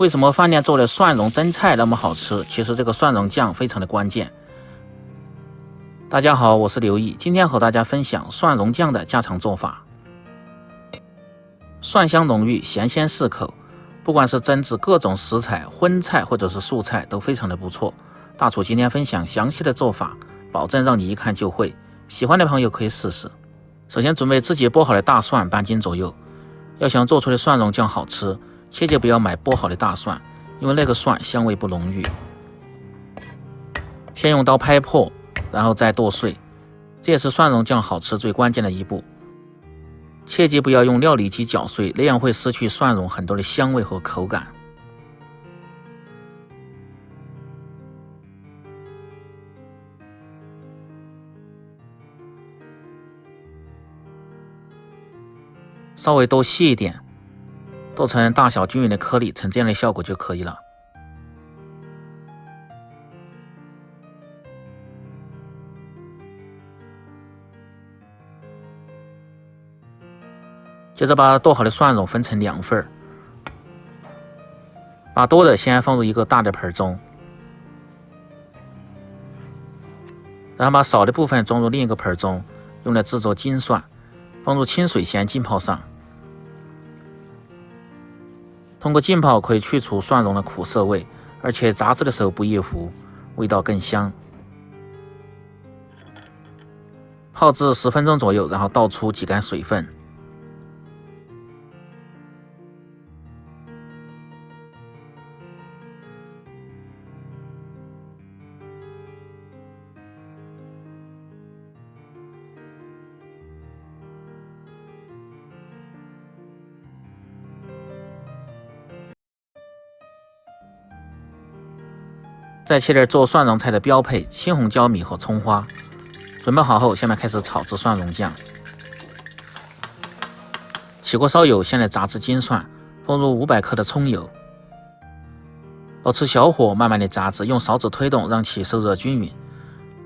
为什么饭店做的蒜蓉蒸菜那么好吃？其实这个蒜蓉酱非常的关键。大家好，我是刘毅，今天和大家分享蒜蓉酱的家常做法。蒜香浓郁，咸鲜适口，不管是蒸制各种食材、荤菜或者是素菜都非常的不错。大厨今天分享详细的做法，保证让你一看就会。喜欢的朋友可以试试。首先准备自己剥好的大蒜半斤左右。要想做出的蒜蓉酱好吃，切记不要买剥好的大蒜，因为那个蒜香味不浓郁。先用刀拍破，然后再剁碎，这也是蒜蓉酱好吃最关键的一步。切记不要用料理机搅碎，那样会失去蒜蓉很多的香味和口感。稍微剁细一点，剁成大小均匀的颗粒，成这样的效果就可以了。接着把剁好的蒜蓉分成2份，把多的先放入一个大的盆中，然后把少的部分装入另一个盆中，用来制作精蒜，放入清水先浸泡上。通过浸泡可以去除蒜蓉的苦涩味，而且炸制的时候不易糊，味道更香。泡至10分钟左右，然后倒出挤干水分。再切点做蒜蓉菜的标配青红椒米和葱花。准备好后，下面开始炒制蒜蓉酱。起锅烧油，先来炸制金蒜，放入500克的葱油，保持小火慢慢的炸制，用勺子推动，让其受热均匀。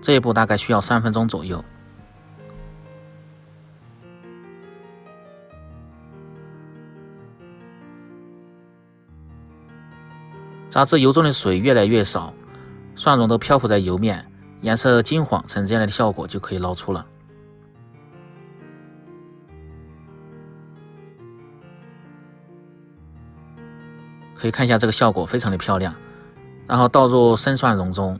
这一步大概需要3分钟左右。炸至油中的水越来越少，蒜蓉都漂浮在油面，颜色金黄，成这样的效果就可以捞出了。可以看一下这个效果非常的漂亮，然后倒入生蒜蓉中，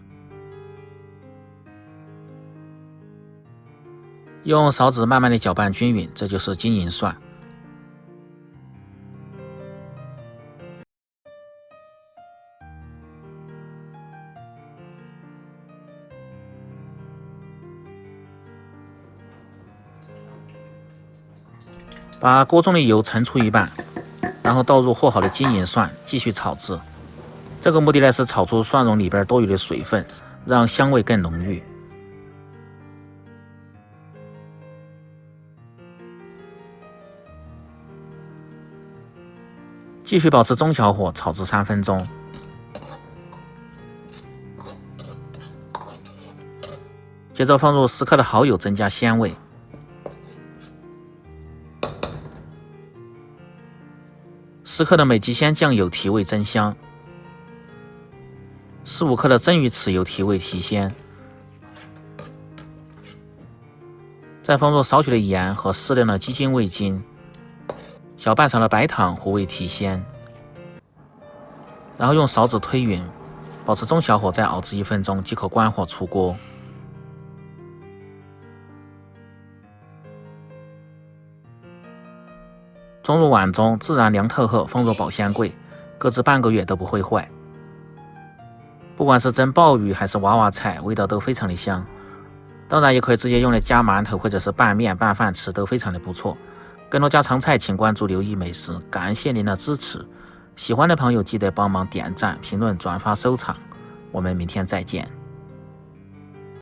用勺子慢慢的搅拌均匀，这就是金银蒜。把锅中的油盛出一半，然后倒入和好的金银蒜，继续炒制。这个目的呢是炒出蒜蓉里边多余的水分，让香味更浓郁。继续保持中小火炒至3分钟。接着放入10克的蚝油，增加鲜味。10克的美极鲜酱油提味增香，15克的蒸鱼豉油提味提鲜，再放入少许的盐和适量的鸡精味精，小半勺的白糖糊味提鲜，然后用勺子推匀，保持中小火再熬制1分钟即可关火出锅。装入碗中，自然凉透后放入保鲜柜，搁置半个月都不会坏。不管是蒸鲍鱼还是娃娃菜，味道都非常的香。当然也可以直接用来夹馒头或者是拌面拌饭吃，都非常的不错。更多家常菜请关注刘毅美食，感谢您的支持。喜欢的朋友记得帮忙点赞、评论、转发、收藏。我们明天再见。